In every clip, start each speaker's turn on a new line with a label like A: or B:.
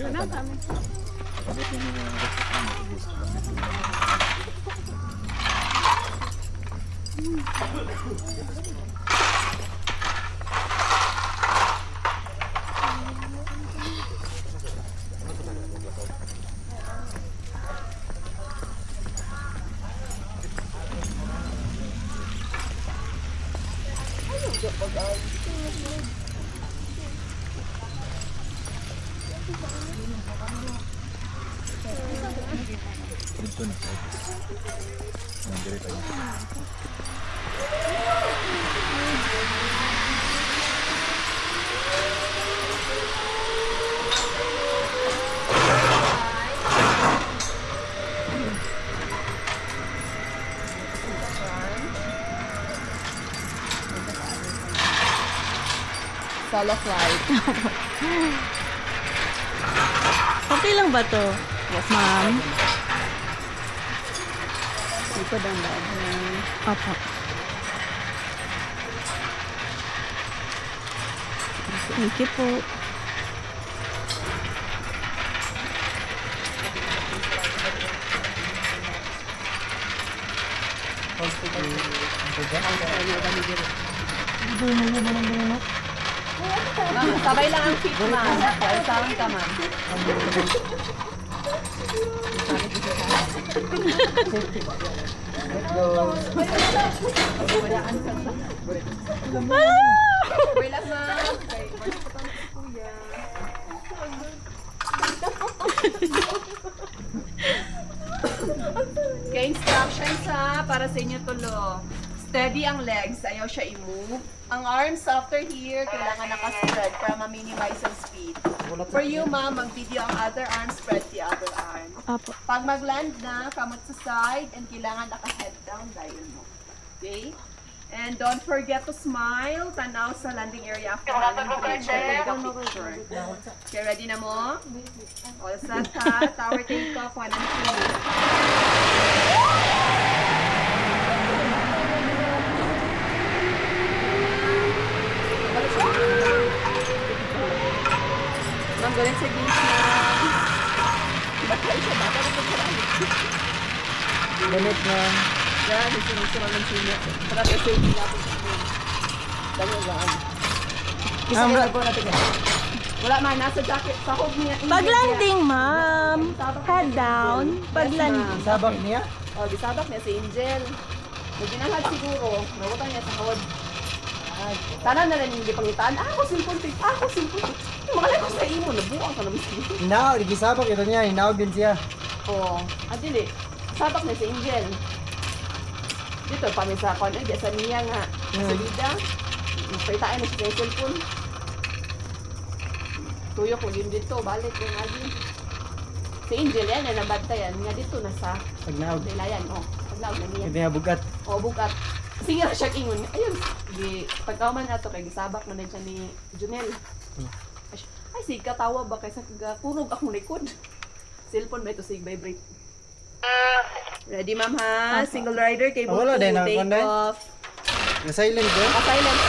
A: Ano kami?
B: Dito na. Nandiri tayo.
A: Solo flight.
C: Okay lang ba to?
A: Yes,
C: Ma'am?
A: Ito daw ba?
C: Opo. Thank you po.
A: Ma'am, sabay lang ang fit, ma'am. Saan ka, ma'am? Relax, ma'am. Kaya instructions ha, para sa inyo tulo. Steady ang legs, ayaw siya i-move. Ang arms after here, kailangan naka-spread para ma-minimize ang speed. For you, ma'am, mag-video ang other arm, spread the other arm.
C: Opo.
A: Pag mag-land na, kamot sa side, and kailangan naka-head down, dahil mo. Okay? And don't forget to smile. Tanaw sa landing area after landing to make sure take a picture. Okay, ready na mo? All set ha? Tower takeoff, 1 and 2. Ma'am, galing sa gate na. Ba't kayo siya? Baka rin sa karami.
B: Limit na.
A: Yan, sinusunod ng senior. Para sa safety natin. Dami lang. Isa yung lago natin yan. Wala man, nasa jacket. Sahog niya.
C: Pag landing, ma'am. Head down. Pag landing.
B: Sabak niya?
A: O, disabak niya si Angel. May ginahad siguro. Nagutan niya sa kawad. Sana na rin hindi pangitaan. Ako simpon. Ako simpon. Makalay ko sa imo. Nabuang ka naman siya.
B: Hinaw, igisabak ito niya. Hinaw din siya.
A: Oo. Dili. Sabak niya si Angel. Dito, pami sa kon. Ay, sa niya nga. Sa lida. Paitain na siya sa cellphone. Tuyok mo yun dito. Balik yung agi. Si Angel yan, yan nabantayan. Nga dito nasa
B: Pagnaog.
A: Daylayan. O, paglaog na niya.
B: Ito niya bugat.
A: O, bukat. Sige na siya ingon. Ayun. Pagkauman na ito kay gisabak na din siya ni Junel. Ay, sige, katawa ba kaysa kurog akong likod. Cellphone ba ito, sige, vibrate. Ready, ma'am, ha? Single rider, cable
B: Wala
A: 2,
B: din,
A: take
B: Konday.
A: off.
B: Na-silent ko.
A: Silent.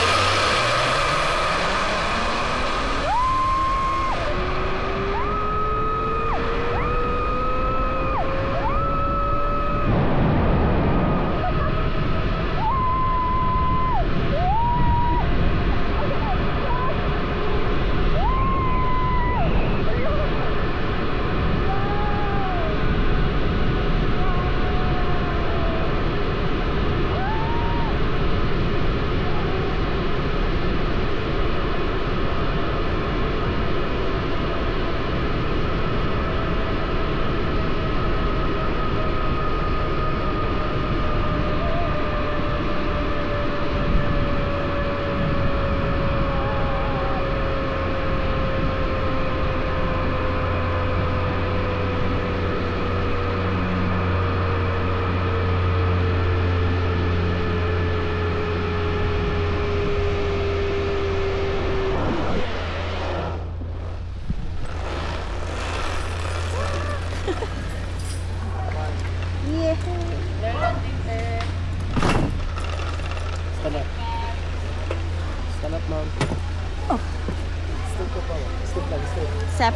C: Sep.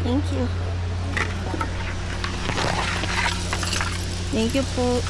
C: Thank you. Thank you po.